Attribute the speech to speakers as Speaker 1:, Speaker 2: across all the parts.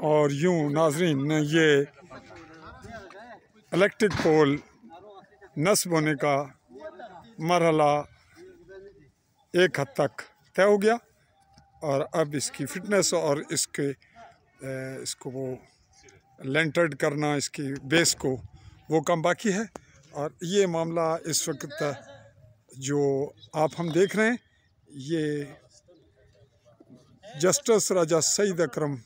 Speaker 1: और यूं नाजरीन ये इलेक्ट्रिक पोल नस्ब होने का मरहला एक हद तक तय हो गया और अब इसकी फिटनेस और इसको वो लेंटर्ड करना, इसकी बेस को, वो काम बाकी है। और ये मामला इस वक्त जो हम देख रहे हैं ये जस्टिस राजा सईद अकरम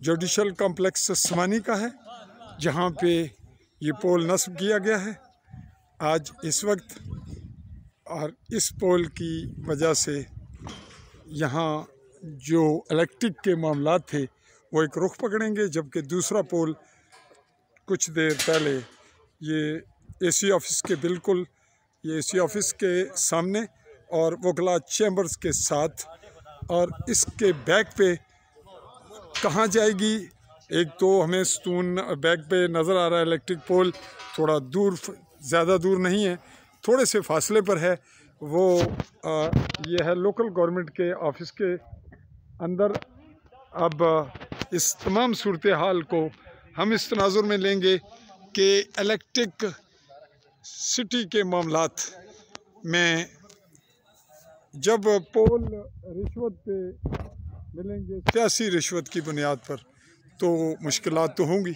Speaker 1: जुडिशल कॉम्प्लेक्स समानी का है, जहाँ पे ये पोल नस्ब किया गया है आज इस वक्त। और इस पोल की वजह से यहाँ जो इलेक्ट्रिक के मामलात थे वो एक रुख पकड़ेंगे, जबकि दूसरा पोल कुछ देर पहले ये एसी ऑफिस के बिल्कुल, ये एसी ऑफिस के सामने और वकला चैम्बर्स के साथ, और इसके बैक पे कहाँ जाएगी, एक तो हमें स्टोन बैक पे नज़र आ रहा है इलेक्ट्रिक पोल, थोड़ा दूर, ज़्यादा दूर नहीं है, थोड़े से फासले पर है वो। ये है लोकल गवर्नमेंट के ऑफिस के अंदर। अब इस तमाम सूरत हाल को हम इस तनाजुर में लेंगे कि इलेक्ट्रिक सिटी के मामलात में जब पोल रिश्वत पे मिलेंगे, सियासी रिश्वत की बुनियाद पर, तो मुश्किलात तो होंगी।